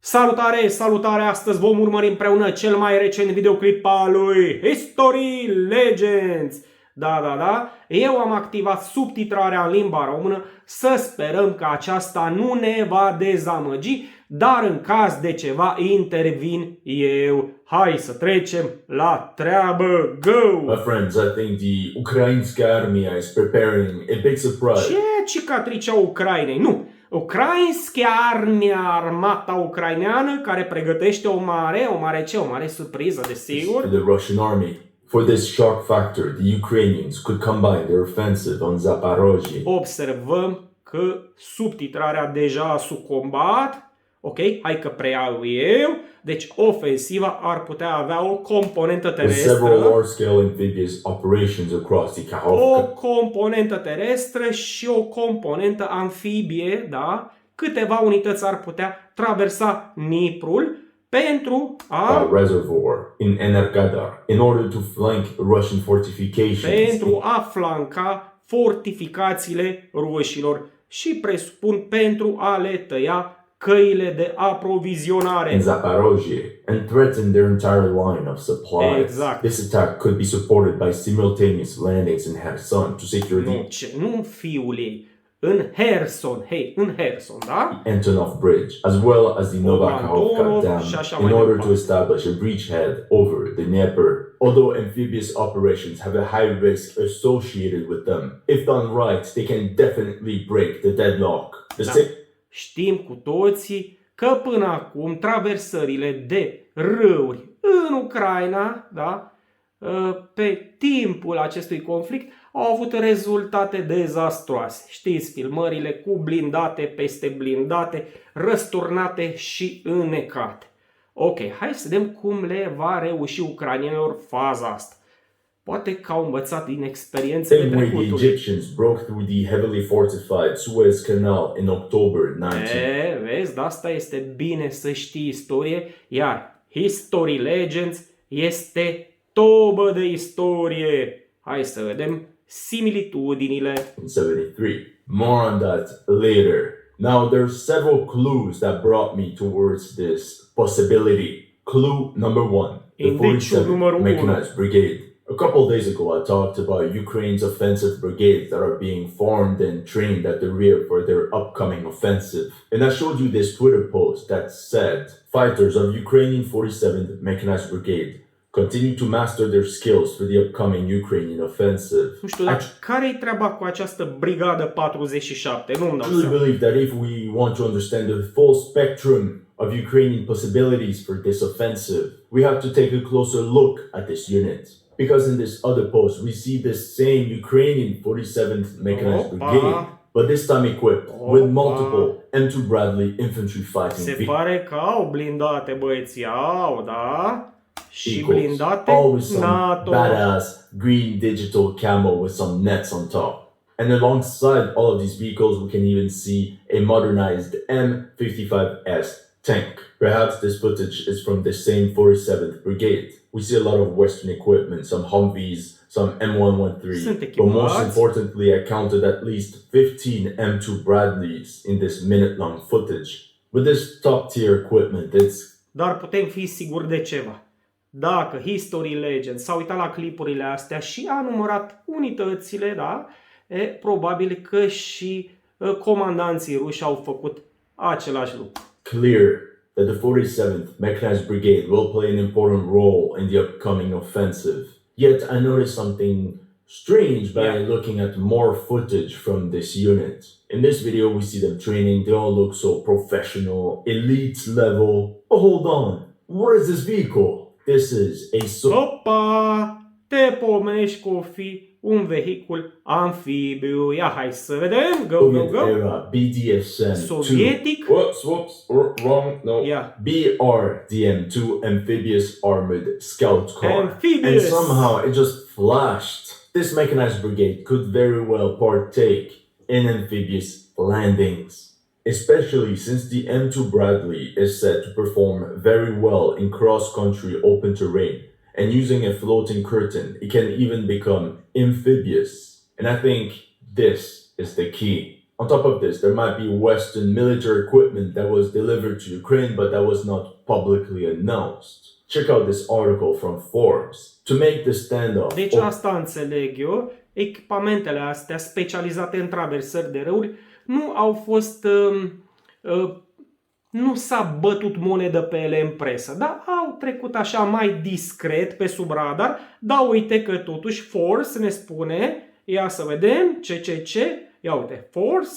Salutare, salutare! Astăzi vom urmări împreună cel mai recent videoclip al lui History Legends. Da. Eu am activat subtitrarea în limba română, să sperăm că aceasta nu ne va dezamăgi, dar în caz de ceva intervin eu. Hai să trecem la treabă, go! My friends, I think the Ukrainska armia is preparing a big surprise. Ce cicatricea Ucrainei? Nu! Ucrainska armia, armata ucraineană, care pregătește o mare surpriză, desigur. The Russian army. For this shock factor, the Ukrainians could combine their offensive on Zaporozhye. Observăm că subtitrarea deja a sucombat. Ok, hai că preiau eu. Deci ofensiva ar putea avea o componentă terestră. Several large-scale amphibious operations across the Kakhovka. O componentă terestră și o componentă amfibie, da? Câteva unități ar putea traversa Dniprul pentru a reservoir in Energadar in order to flank Russian fortifications. Pentru a flanca fortificațiile rușilor și presupun pentru a le tăia căile de aprovizionare. In Zaporozhye and threaten their entire line of supplies. Exact. This attack could be supported by simultaneous landings in Kherson to secure Nu fiul ei. În Kherson, da? the Antonov Bridge, as well as the Novakhovka Dam, in order to establish a bridgehead over the Dnieper. Although amphibious operations have a high risk associated with them, if done right, they can definitely break the deadlock. Știm cu toții că până acum traversările de râuri în Ucraina, da, pe timpul acestui conflict au avut rezultate dezastroase. Știți, filmările cu blindate peste blindate, răsturnate și înnecate. Ok, hai să vedem cum le va reuși ucrainienilor faza asta. Poate că au învățat din experiențele trecutului. The Egyptians broke through the heavily fortified Suez Canal in October 19. Vezi, de asta este bine să știi istorie, iar History Legends este tobă de istorie. Hai să vedem similitudinile. In 73. More on that later. Now there's several clues that brought me towards this possibility. Clue number 1. The 47th Mechanized Brigade. A couple days ago, I talked about Ukraine's offensive brigades that are being formed and trained at the rear for their upcoming offensive. And I showed you this Twitter post that said, fighters of Ukrainian 47th Mechanized Brigade continue to master their skills for the upcoming Ukrainian offensive. Nu știu, dar care-i treaba cu această brigadă 47? Nu-mi dau seama. I truly believe that if we want to understand the full spectrum of Ukrainian possibilities for this offensive, we have to take a closer look at this unit. Because in this other post, we see this same Ukrainian 47th Mechanized Brigade, but this time equipped with multiple M2 Bradley infantry fighting vehicles. Se pare că au blindate, băieții, au, da? Și blindate NATO. Badass green digital camo with some nets on top. And alongside all of these vehicles, we can even see a modernized M55S tank. Perhaps this footage is from the same 47th Brigade. We see a lot of Western equipment, some Humvees, some M113, but most importantly, I counted at least 15 M2 Bradleys in this minute-long footage. With this top-tier equipment, Dar putem fi siguri de ceva. Dacă History Legends s-a uitat la clipurile astea și a numărat unitățile, da? Probabil că și comandanții ruși au făcut același lucru. Clear that the 47th Mechanized Brigade will play an important role in the upcoming offensive. Yet I noticed something strange by looking at more footage from this unit. In this video we see them training, they all look so professional, elite level. But hold on, what is this vehicle? This is a Opa! Te pomenești că o fi un vehicul amfibiu. Ia, hai să vedem. Go. Era BDSM Sovietic. Wrong. No. Yeah. BRDM2 Amphibious Armored Scout Car. Amphibious. And somehow it just flashed. This mechanized brigade could very well partake in amphibious landings. Especially since the M2 Bradley is said to perform very well in cross-country open terrain, and using a floating curtain, it can even become amphibious. And I think this is the key. On top of this, there might be Western military equipment that was delivered to Ukraine, but that was not publicly announced. Check out this article from Forbes. To make the standoff... Deci asta înțeleg eu, echipamentele astea specializate în traversări de râuri nu au fost... nu s-a bătut monedă pe ele în presă, dar au trecut așa mai discret pe sub radar, dar uite că totuși Force ne spune, ia să vedem, ia uite, Force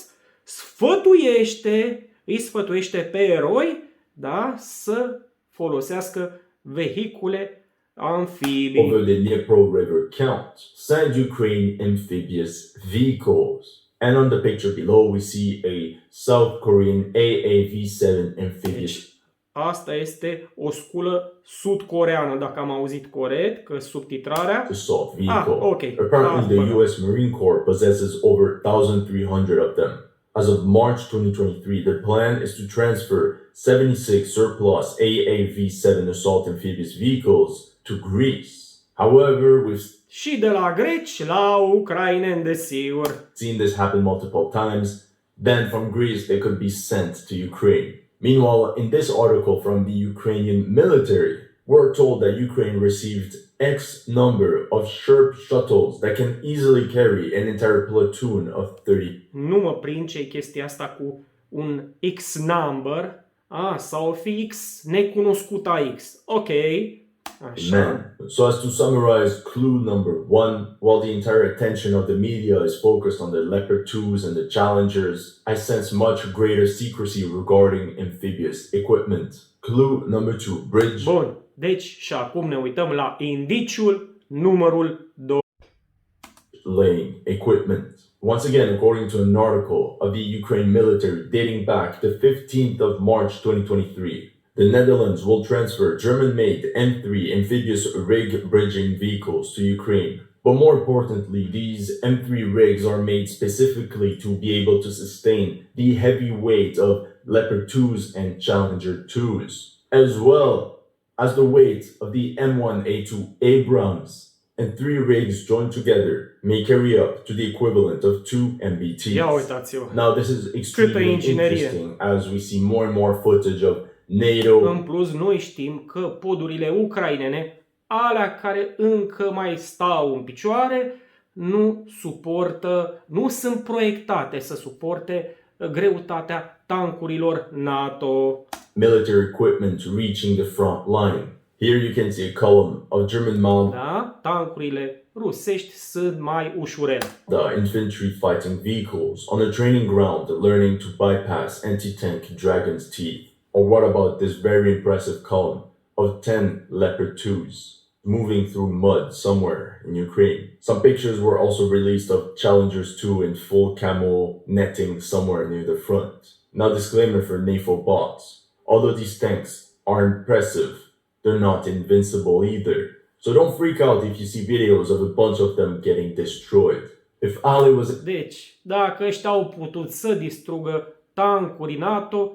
îi sfătuiește pe eroi, da, să folosească vehicule amfibii. Over the Dnipro River count, send Ukraine amphibious vehicles. And on the picture below, we see a South Korean AAV-7 amphibious. Deci, asta este o sculă sud-coreană, dacă am auzit corect, că subtitrarea. Assault vehicle. Okay. Apparently, the U.S. Marine Corps possesses over 1,300 of them. As of March 2023, the plan is to transfer 76 surplus AAV-7 assault amphibious vehicles to Greece. However, și de la greci la ucraineni, desigur. Seen this happen multiple times. Then from Greece, they could be sent to Ukraine. Meanwhile, in this article from the Ukrainian military, we're told that Ukraine received X number of Sherp shuttles that can easily carry an entire platoon of 30. Nu mă prind ce e chestia asta cu un X number. Sau fi X necunoscuta X. Ok. Amen. So as to summarize clue number 1, while the entire attention of the media is focused on the Leopard 2s and the Challengers, I sense much greater secrecy regarding amphibious equipment. Clue number 2, bridge. Bun, deci și acum ne uităm la indiciul numărul 2. Laying equipment. Once again, according to an article of the Ukraine military dating back to 15th of March 2023, the Netherlands will transfer German-made M3 amphibious rig bridging vehicles to Ukraine. But more importantly, these M3 rigs are made specifically to be able to sustain the heavy weight of Leopard 2s and Challenger 2s, as well as the weight of the M1A2 Abrams. And 3 rigs joined together may carry up to the equivalent of 2 MBTs. Ia uitați-vă. Now this is extremely interesting as we see more and more footage of NATO. În plus, noi știm că podurile ucrainene, alea care încă mai stau în picioare, nu sunt proiectate să suporte greutatea tancurilor NATO. Military equipment reaching the front line. Here you can see a column of German mount. Da, tancurile rusești sunt mai ușurele. The infantry fighting vehicles on a training ground learning to bypass anti-tank Dragon's Teeth. Or what about this very impressive column of 10 Leopard 2s moving through mud somewhere in Ukraine? Some pictures were also released of Challengers 2 in full camo netting somewhere near the front. Now, disclaimer for NATO bots. Although these tanks are impressive, they're not invincible either. So don't freak out if you see videos of a bunch of them getting destroyed. If Ali was... Deci, dacă ăștia au putut să distrugă tancuri NATO,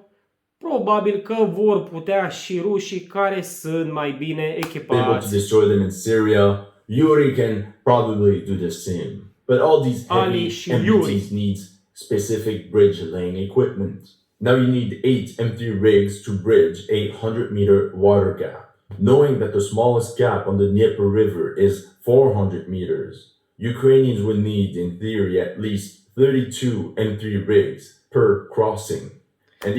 probabil că vor putea și rușii care sunt mai bine able to echipați. destroy them in Syria, Yuri can probably do the same. But all these heavy MBTs need specific bridge laying equipment. Now you need 8 M3 rigs to bridge a 100-meter water gap. Knowing that the smallest gap on the Dnieper River is 400 meters, Ukrainians would need, in theory, at least 32 M3 rigs per crossing. And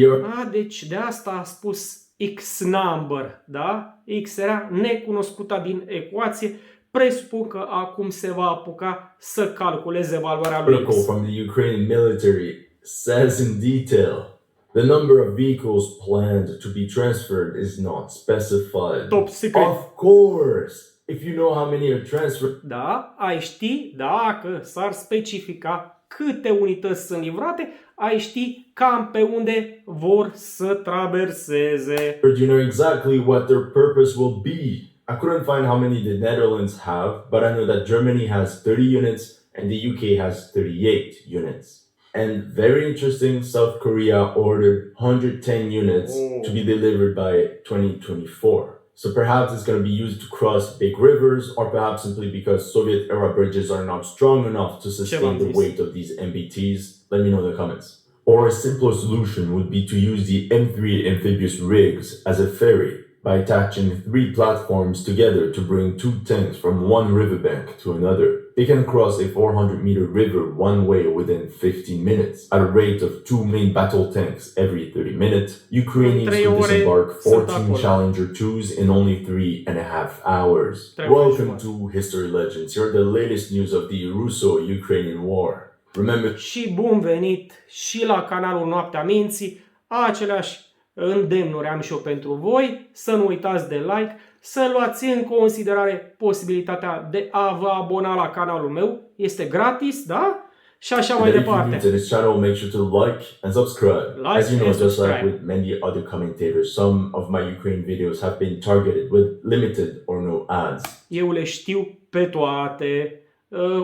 Deci de asta a spus X number, da? X era necunoscuta din ecuație. Presupun că acum se va apuca să calculeze valoarea lui X. From the Ukrainian military says in detail, the number of vehicles planned to be transferred is not specified. Top secret. Of course, if you know how many are transferred. Da, ai ști, dacă s-ar specifica câte unități sunt livrate, ai ști cam pe unde vor să traverseze. You know exactly what their purpose will be. I couldn't find how many the Netherlands have, but I know that Germany has 30 units and the UK has 38 units. And very interesting, South Korea ordered 110 units to be delivered by 2024. So perhaps it's going to be used to cross big rivers, or perhaps simply because Soviet-era bridges are not strong enough to sustain the weight of these MBTs. Let me know in the comments. Or a simpler solution would be to use the M3 amphibious rigs as a ferry by attaching 3 platforms together to bring 2 tanks from one riverbank to another. They can cross a 400-meter river one way within 15 minutes at a rate of 2 main battle tanks every 30 minutes. Ukrainians could disembark 14 Challenger 2s in only 3.5 hours. Welcome to History Legends. Here are the latest news of the Russo-Ukrainian War. Remember... Și bun venit și la canalul Noaptea Minții. Aceleași îndemnuri am și eu pentru voi. Să nu uitați de like, să luați în considerare posibilitatea de a vă abona la canalul meu. Este gratis, da? Și așa mai departe. If you're new to this channel, make sure to like and subscribe. As you know, just like with many other commentators, some of my Ukraine videos have been targeted with limited or no ads. Eu le știu pe toate.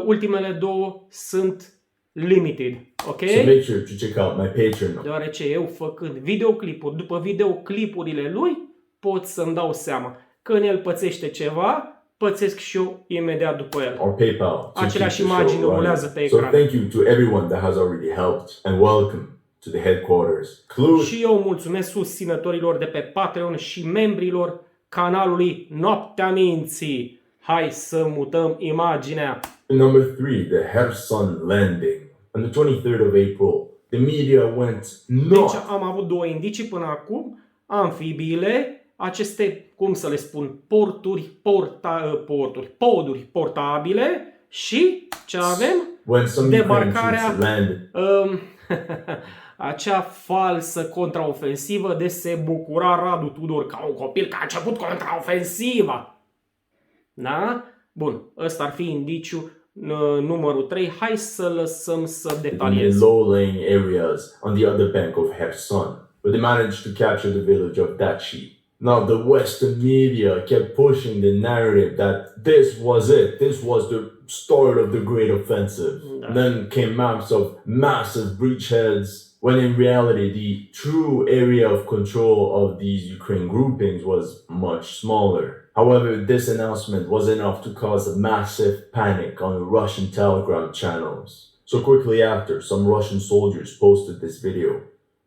Ultimele două sunt limited, ok? So make sure to check out my Patreon. Deoarece eu, făcând videoclipuri după videoclipurile lui, pot să-mi dau seama. Când el pățește ceva, pățesc și eu imediat după el. Or PayPal. Aceleași imagini rulează pe So ecran. thank you to everyone that has already helped and welcome to the headquarters. Și eu mulțumesc susținătorilor de pe Patreon și membrilor canalului Noaptea Minții. Hai să mutăm imaginea. Number 3, the Kherson landing. On the 23rd of April, the media went nuts. Deci am avut două indicii până acum. Amfibiile, aceste, cum să le spun, poduri portabile și ce avem? Debarcarea, acea falsă contraofensivă de se bucura Radu Tudor ca un copil că a început contraofensiva. Da? Bun, ăsta ar fi indiciu numărul 3. Hai să lăsăm să detaliez. In the low-lying areas on the other bank of Kherson, where they managed to capture the village of Dachi. Now, the Western media kept pushing the narrative that this was it. This was the start of the great offensive. And then came maps of massive breachheads, when in reality, the true area of control of these Ukraine groupings was much smaller. However, this announcement was enough to cause a massive panic on Russian Telegram channels. So quickly after, some Russian soldiers posted this video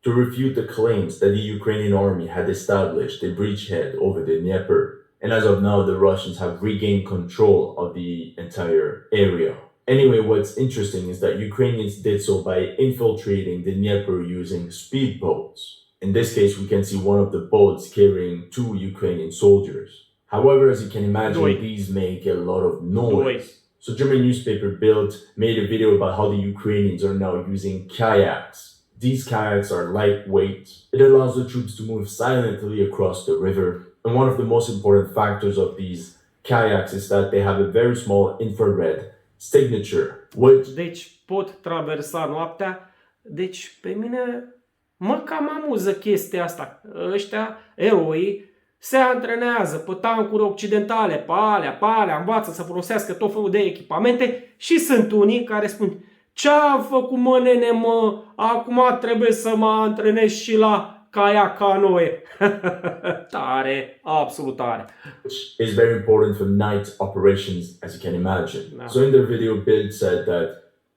to refute the claims that the Ukrainian army had established a breachhead over the Dnieper. And as of now, the Russians have regained control of the entire area. Anyway, what's interesting is that Ukrainians did so by infiltrating the Dnieper using speedboats. In this case, we can see one of the boats carrying 2 Ukrainian soldiers. However, as you can imagine, these make a lot of noise. So German newspaper Bild made a video about how the Ukrainians are now using kayaks. These kayaks are lightweight. It allows the troops to move silently across the river. And one of the most important factors of these kayaks is that they have a very small infrared signature. Deci pot traversa noaptea. Deci pe mine mă cam amuză chestia asta. Ăștia, eroii, se antrenează pe tancuri occidentale, pe alea, învață să folosească tot felul de echipamente și sunt unii care spun: ce-am făcut, mă, nene, mă? Acum trebuie să mă antrenez și la kayak canoe. Tare, absolut tare. Which is very important for night operations, as you can imagine. So in their video, Bild said that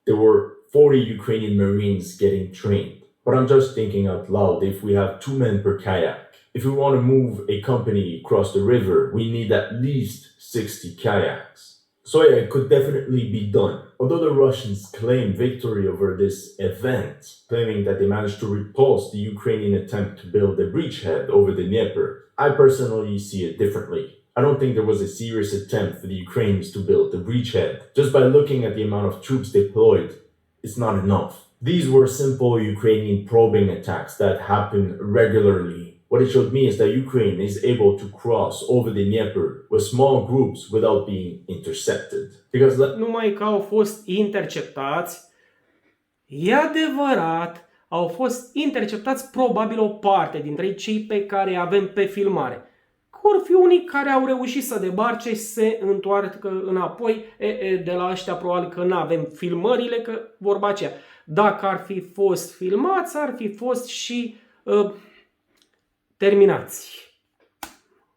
there were 40 Ukrainian Marines getting trained. But I'm just thinking out loud, if we have 2 men per kayak, if we want to move a company across the river, we need at least 60 kayaks. So yeah, it could definitely be done. Although the Russians claim victory over this event, claiming that they managed to repulse the Ukrainian attempt to build a breachhead over the Dnieper, I personally see it differently. I don't think there was a serious attempt for the Ukrainians to build the breachhead. Just by looking at the amount of troops deployed, it's not enough. These were simple Ukrainian probing attacks that happen regularly. What it showed me is that Ukraine is able to cross over the Dnieper with small groups without being intercepted. Because numai că au fost interceptați, e adevărat, au fost interceptați probabil o parte dintre cei pe care îi avem pe filmare. Or fi unii care au reușit să debarce și se întoarcă înapoi. De la ăștia probabil că nu avem filmările, că vorba aceea. Dacă ar fi fost filmați, ar fi fost și terminați.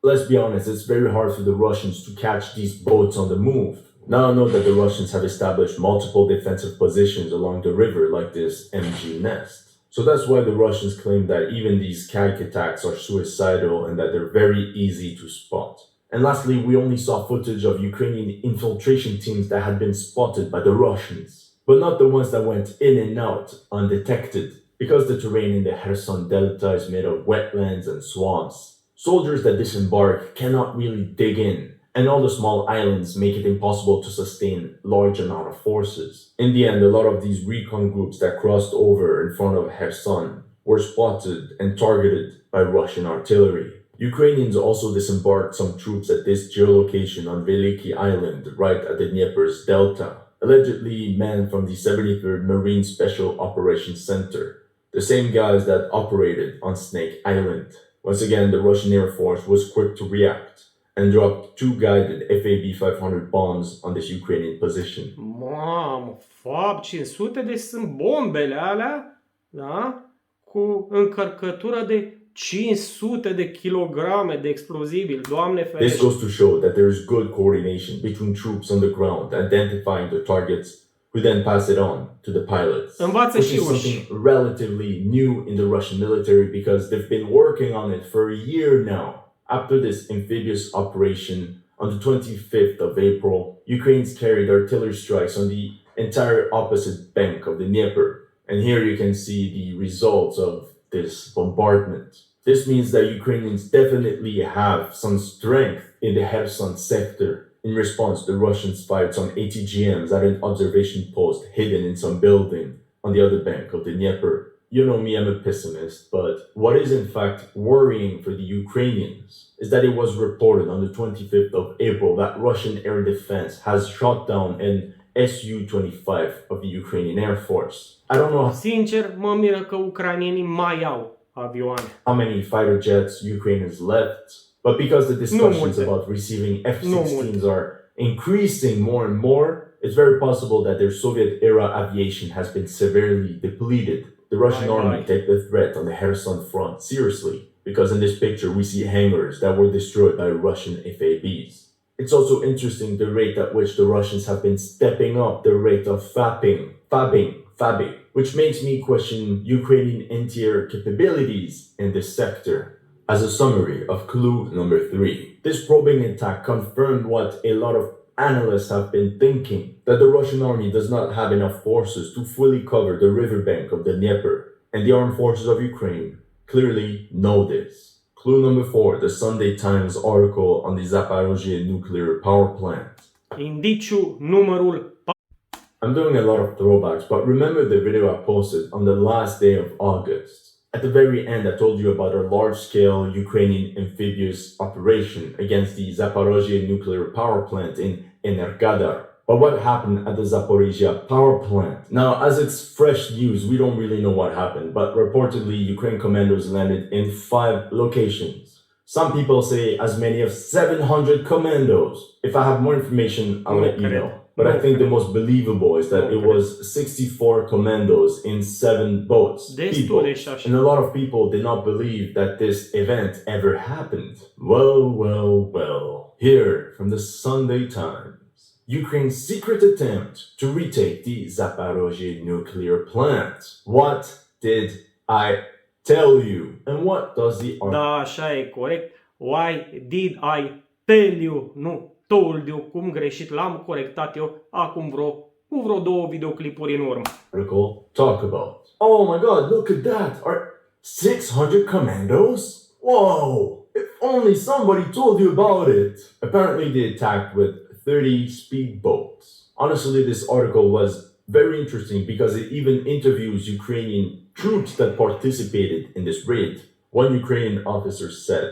Let's be honest, it's very hard for the Russians to catch these boats on the move. Now I know that the Russians have established multiple defensive positions along the river like this MG nest. So that's why the Russians claim that even these kike attacks are suicidal and that they're very easy to spot. And lastly, we only saw footage of Ukrainian infiltration teams that had been spotted by the Russians, but not the ones that went in and out undetected, because the terrain in the Kherson Delta is made of wetlands and swamps. Soldiers that disembark cannot really dig in, and all the small islands make it impossible to sustain large amount of forces. In the end, a lot of these recon groups that crossed over in front of Kherson were spotted and targeted by Russian artillery. Ukrainians also disembarked some troops at this geolocation on Veliki Island, right at the Dnieper's delta, allegedly men from the 73rd Marine Special Operations Center, the same guys that operated on Snake Island. Once again, the Russian Air Force was quick to react and dropped 2 guided FAB-500 bombs on this Ukrainian position. Mamă, FAB 500, deci sunt bombele alea, da? Cu încărcătură de 500 de kilograme de explozibili, Doamne This ferește. goes to show that there is good coordination between troops on the ground, identifying the targets, who then pass it on to the pilots. Învață Which și is ruși. something relatively new in the Russian military because they've been working on it for a year now. After this amphibious operation, on the 25th of April, Ukrainians carried artillery strikes on the entire opposite bank of the Dnieper. And here you can see the results of this bombardment. This means that Ukrainians definitely have some strength in the Kherson sector. In response, the Russians fired some ATGMs at an observation post hidden in some building on the other bank of the Dnieper. You know me, I'm a pessimist, but what is in fact worrying for the Ukrainians is that it was reported on the 25th of April that Russian air defense has shot down an Su-25 of the Ukrainian Air Force. I don't know Sincer, mă miră că ucrainienii mai au avioane. how many fighter jets Ukraine has left, but because the discussions multe. about receiving F-16s are increasing more and more, it's very possible that their Soviet-era aviation has been severely depleted. The Russian army take the threat on the Kherson front seriously, because in this picture we see hangars that were destroyed by Russian FABs. It's also interesting the rate at which the Russians have been stepping up the rate of fabbing, which makes me question Ukrainian anti-air capabilities in this sector. As a summary of clue number 3, this probing attack confirmed what a lot of analysts have been thinking, that the Russian army does not have enough forces to fully cover the riverbank of the Dnieper, and the armed forces of Ukraine clearly know this. Clue number 4, the Sunday Times article on the Zaporozhye nuclear power plant. Indiciu numărul I'm doing a lot of throwbacks, but remember the video I posted on the last day of August. At the very end, I told you about our large-scale Ukrainian amphibious operation against the Zaporozhye nuclear power plant in Energadar. But what happened at the Zaporizhia power plant? Now, as it's fresh news, we don't really know what happened, but reportedly, Ukraine commandos landed in 5 locations. Some people say as many as 700 commandos. If I have more information, I'll let you know. But I think the most believable is that it was 64 commandos in 7 boats. destul de șașe. And a lot of people did not believe that this event ever happened. Well. Here from the Sunday Times. Ukraine's secret attempt to retake the Zaporozhye nuclear plant. What did I tell you? And what does the Da, așa e corect. Why did I tell you? Nu, told you. Cum greșit l-am corectat eu acum cu vreo 2 videoclipuri în urmă. article talk about? Oh my god, look at that! Are 600 commandos? Whoa! If only somebody told you about it! Apparently they attacked with 30 speedboats. Honestly, this article was very interesting because it even interviews Ukrainian troops that participated in this raid. One Ukrainian officer said,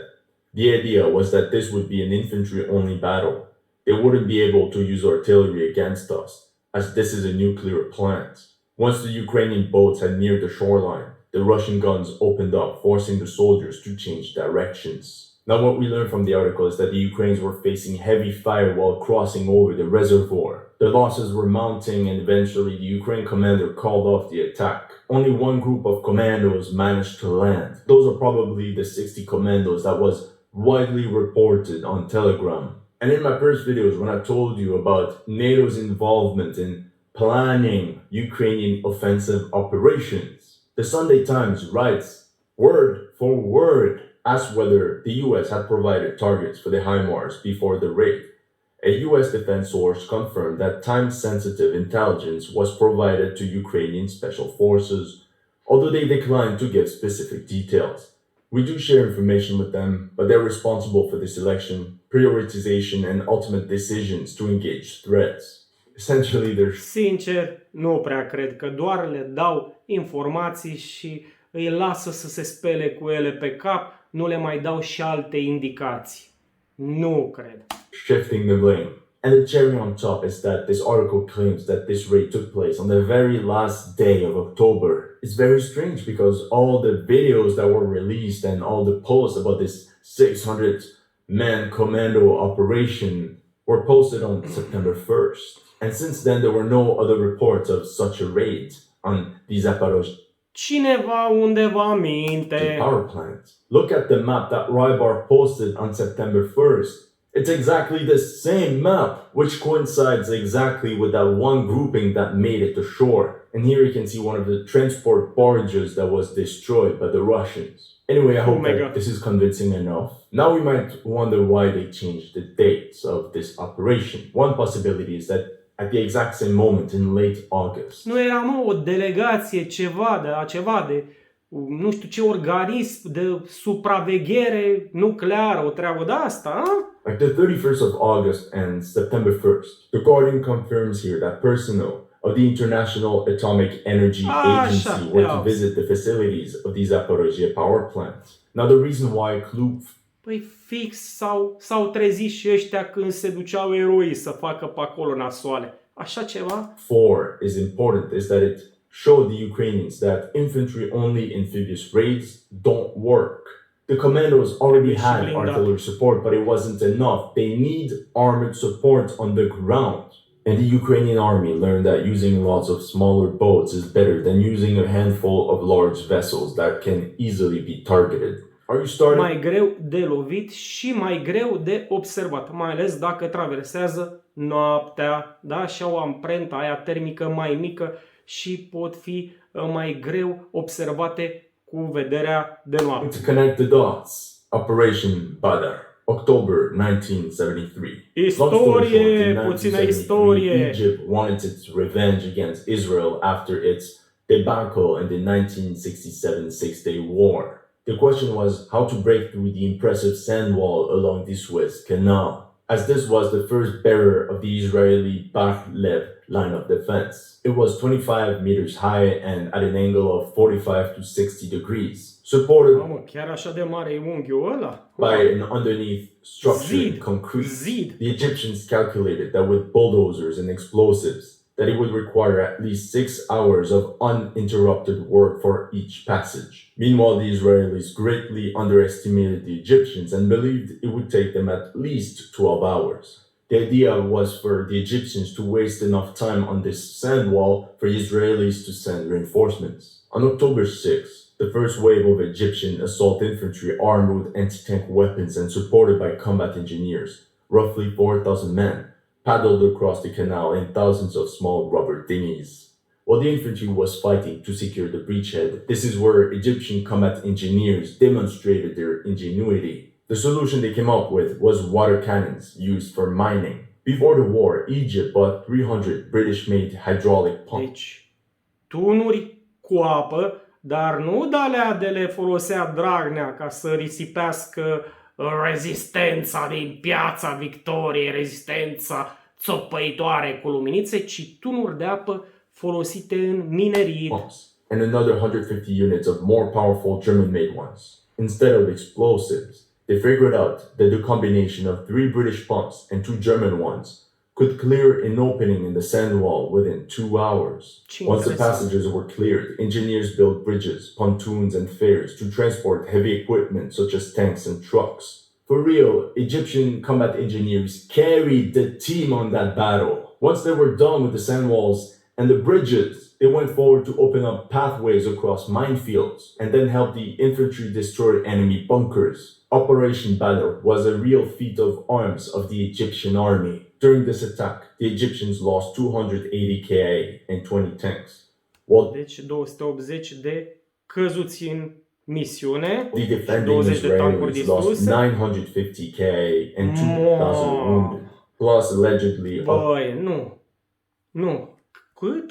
the idea was that this would be an infantry-only battle. They wouldn't be able to use artillery against us, as this is a nuclear plant. Once the Ukrainian boats had neared the shoreline, the Russian guns opened up, forcing the soldiers to change directions. Now what we learned from the article is that the Ukrainians were facing heavy fire while crossing over the reservoir. Their losses were mounting and eventually the Ukraine commander called off the attack. Only one group of commandos managed to land. Those are probably the 60 commandos that was widely reported on Telegram. And in my first videos, when I told you about NATO's involvement in planning Ukrainian offensive operations, the Sunday Times writes word for word as whether the US had provided targets for the HIMARS before the raid. A US defense source confirmed that time-sensitive intelligence was provided to Ukrainian special forces, although they declined to give specific details. We do share information with them, but they're responsible for the selection, prioritization, and ultimate decisions to engage threats. Essentially, they're... Sincer, nu prea cred că doar le dau informații și îi lasă să se spele cu ele pe cap, nu le mai dau și alte indicații. Nu cred. Shifting the blame. And the cherry on top is that this article claims that this raid took place on the very last day of October. It's very strange because all the videos that were released and all the posts about this 600-man commando operation were posted on September 1st. And since then, there were no other reports of such a raid on these Zaporozhye Cineva undeva minte. power plants. Look at the map that Rybar posted on September 1st. It's exactly the same map, which coincides exactly with that one grouping that made it to shore. And here you can see one of the transport barges that was destroyed by the Russians. Anyway, I hope that this is convincing enough. Now we might wonder why they changed the dates of this operation. One possibility is that at the exact same moment in late August. Nu era, mă, o delegație, ceva de, nu știu ce organism de supraveghere nucleară, o treabă de asta, a? Like the 31st of August and September 1st. The Guardian confirms here that personnel of the International Atomic Energy Agency were to visit the facilities of these Zaporozhye power plants. Now the reason why Klub... Păi fix s-au trezit și ăștia când se duceau eroii să facă pe acolo nasoale. Așa ceva? 4 is important is that it showed the Ukrainians that infantry-only amphibious raids don't work. The commandos already had artillery support, but it wasn't enough. They need armored support on the ground. And the Ukrainian army learned that using lots of smaller boats is better than using a handful of large vessels that can easily be targeted. Are you starting? Mai greu de lovit și mai greu de observat, mai ales dacă traversează noaptea, da? Și au amprenta aia termică mai mică și pot fi mai greu observate cu vederea de noapte. To connect the dots, Operation Badr, October 1973. Istorie, puțină istorie. Egypt wanted its revenge against Israel after its debacle in the 1967 Six-Day War. The question was how to break through the impressive sand wall along the Suez Canal, as this was the first bearer of the Israeli Bar-Lev line of defense. It was 25 meters high and at an angle of 45 to 60 degrees, supported chiar așa de mare e unghiul ăla? by an underneath structure in concrete. The Egyptians calculated that with bulldozers and explosives, that it would require at least 6 hours of uninterrupted work for each passage. Meanwhile, the Israelis greatly underestimated the Egyptians and believed it would take them at least 12 hours. The idea was for the Egyptians to waste enough time on this sand wall for the Israelis to send reinforcements. On October 6th, the first wave of Egyptian assault infantry armed with anti-tank weapons and supported by combat engineers, roughly 4,000 men, paddled across the canal in thousands of small rubber dinghies. While the infantry was fighting to secure the breachhead, this is where Egyptian combat engineers demonstrated their ingenuity. The solution they came up with was water cannons used for mining. Before the war, Egypt bought 300 British-made hydraulic pumps. Deci, tunuri cu apă, dar nu de-alea de le folosea Dragnea ca să risipească rezistența din Piața Victoriei, rezistența țopăitoare cu luminițe, ci tunuri de apă folosite în minerit. And another 150 units of more powerful German-made ones. Instead of explosives, they figured out that the combination of 3 British pumps and 2 German ones could clear an opening in the sand wall within 2 hours. Once the passages were cleared, engineers built bridges, pontoons, and fairs to transport heavy equipment such as tanks and trucks. For real, Egyptian combat engineers carried the team on that battle. Once they were done with the sand walls and the bridges, They went forward to open up pathways across minefields and then help the infantry destroy enemy bunkers. Operation Badr was a real feat of arms of the Egyptian army. During this attack, the Egyptians lost 280 KA and 20 tanks. Deci 280 de căzuți în misiune The și defending 20 de tancuri Israelis lost distruse. 950 KA and 2,000 wounded, plus allegedly Băi, nu.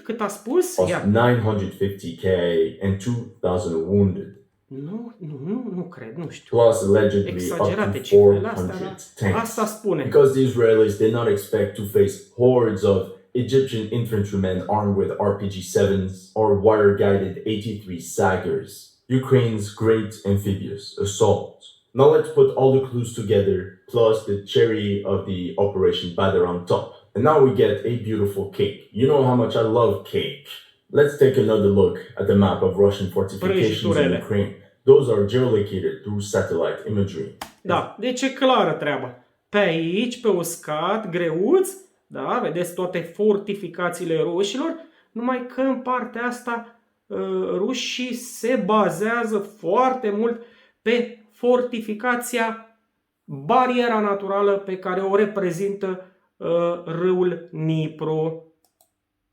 Cât a spus? lost 950 KA and 2,000 wounded, Nu cred, nu știu. plus allegedly Exagerate up to cifrele astea, 400 dar tanks. asta spune. Because the Israelis did not expect to face hordes of Egyptian infantrymen armed with RPG-7s or wire-guided 83 Sagers. Ukraine's great amphibious assault. Now let's put all the clues together, plus the cherry of the Operation Badr on top. And now we get a beautiful cake. You know how much I love cake. Let's take another look at the map of Russian fortifications in Ukraine. Those are geolocated through satellite imagery. Da, deci e clară treaba. Pe aici, pe uscat, greuț, da, vedeți toate fortificațiile rușilor, numai că în partea asta rușii se bazează foarte mult pe fortificația, bariera naturală pe care o reprezintă râul Dnipru.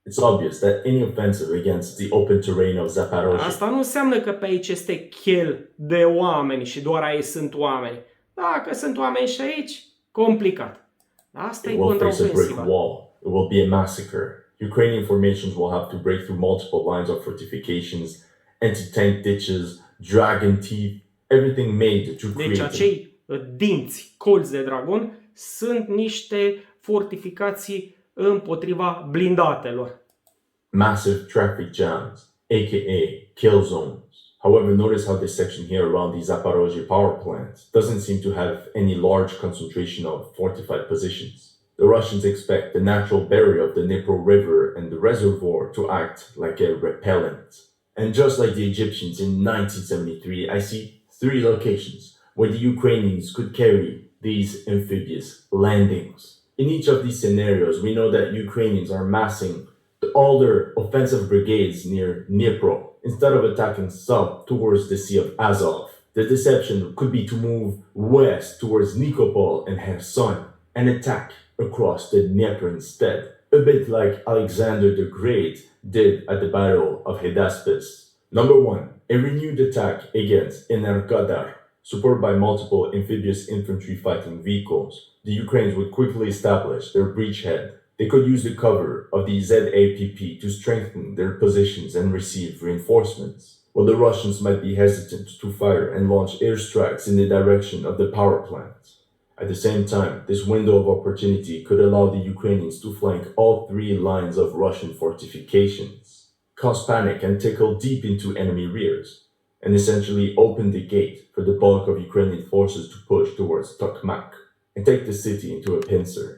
It's obvious that any offensive against the open terrain of Zaporozhye. Asta nu înseamnă că pe aici este chel de oameni și doar aici sunt oameni. Dacă sunt oameni și aici, complicat. Asta e contraofensiva. It will be a massacre. Ukrainian formations will have to break through multiple lines of fortifications, anti-tank ditches, dragon teeth, everything made to create. Deci acei dinți, colți de dragon, sunt niște fortificații împotriva blindatelor. Massive traffic jams, aka kill zones. However, notice how this section here around the Zaporozhye power plant doesn't seem to have any large concentration of fortified positions. The Russians expect the natural barrier of the Dnipro River and the reservoir to act like a repellent. And just like the Egyptians in 1973, I see 3 locations where the Ukrainians could carry these amphibious landings. In each of these scenarios, we know that Ukrainians are massing all their offensive brigades near Dnipro instead of attacking south towards the Sea of Azov. The deception could be to move west towards Nikopol and Kherson and attack across the Dnieper instead, a bit like Alexander the Great did at the Battle of Hydaspes. Number 1, a renewed attack against Energodar, supported by multiple amphibious infantry fighting vehicles. The Ukrainians would quickly establish their breachhead. They could use the cover of the ZAPP to strengthen their positions and receive reinforcements, while the Russians might be hesitant to fire and launch airstrikes in the direction of the power plant. At the same time, this window of opportunity could allow the Ukrainians to flank all 3 lines of Russian fortifications, cause panic and tickle deep into enemy rears, and essentially open the gate for the bulk of Ukrainian forces to push towards Tokmak and take the city into a pincer.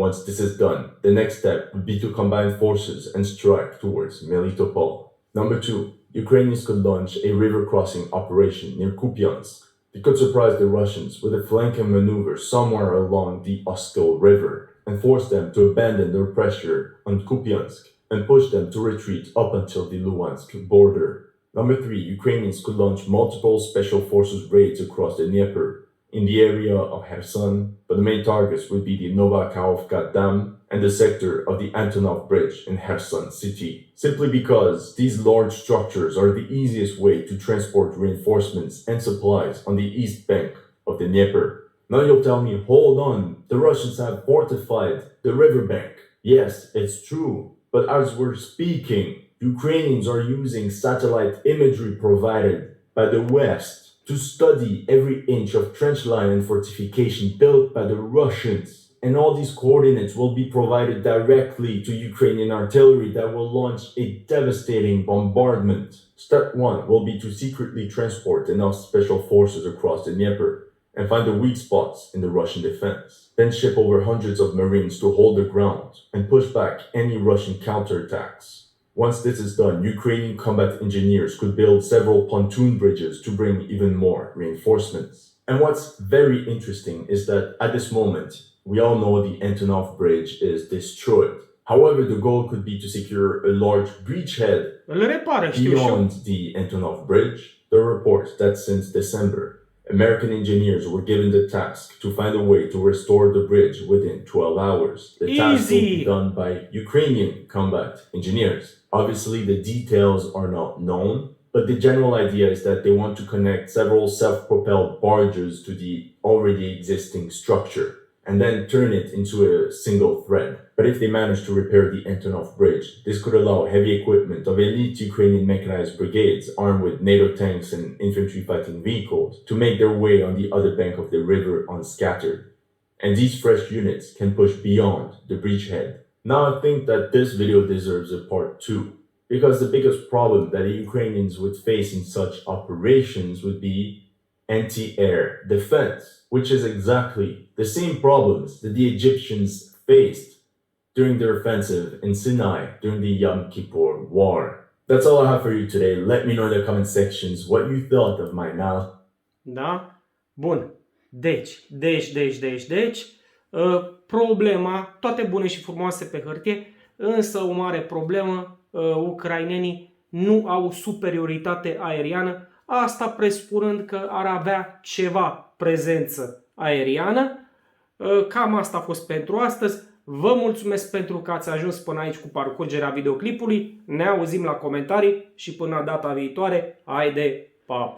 Once this is done, the next step would be to combine forces and strike towards Melitopol. Number 2, Ukrainians could launch a river crossing operation near Kupiansk. They could surprise the Russians with a flanking maneuver somewhere along the Oskil River and force them to abandon their pressure on Kupiansk and push them to retreat up until the Luhansk border. Number 3, Ukrainians could launch multiple special forces raids across the Dnieper in the area of Kherson, but the main targets would be the Novakhovka Dam and the sector of the Antonov Bridge in Kherson city, simply because these large structures are the easiest way to transport reinforcements and supplies on the east bank of the Dnieper. Now you'll tell me, hold on, the Russians have fortified the riverbank. Yes, it's true, but as we're speaking, Ukrainians are using satellite imagery provided by the West to study every inch of trench line and fortification built by the Russians. And all these coordinates will be provided directly to Ukrainian artillery that will launch a devastating bombardment. Step 1 will be to secretly transport enough special forces across the Dnieper and find the weak spots in the Russian defense. Then ship over hundreds of Marines to hold the ground and push back any Russian counterattacks. Once this is done, Ukrainian combat engineers could build several pontoon bridges to bring even more reinforcements. And what's very interesting is that at this moment, we all know the Antonov Bridge is destroyed. However, the goal could be to secure a large breachhead Îl repară, știu și eu. beyond the Antonov Bridge. The reports that since December, American engineers were given the task to find a way to restore the bridge within 12 hours. The task will be done by Ukrainian combat engineers. Obviously, the details are not known, but the general idea is that they want to connect several self-propelled barges to the already existing structure and then turn it into a single thread. But if they manage to repair the Antonov Bridge, this could allow heavy equipment of elite Ukrainian mechanized brigades armed with NATO tanks and infantry fighting vehicles to make their way on the other bank of the river unscattered. And these fresh units can push beyond the breachhead. Now I think that this video deserves a part 2, because the biggest problem that the Ukrainians would face in such operations would be anti-air defense, which is exactly the same problems that the Egyptians faced during their offensive in Sinai during the Yom Kippur War. That's all I have for you today. Let me know in the comment sections what you thought of my analysis. Da? Bun. Deci, problema, toate bune și frumoase pe hârtie, însă o mare problemă, ucrainenii nu au superioritate aeriană, asta presupunând că ar avea ceva prezență aeriană. Cam asta a fost pentru astăzi. Vă mulțumesc pentru că ați ajuns până aici cu parcurgerea videoclipului. Ne auzim la comentarii și până data viitoare. Haide, pa, pa!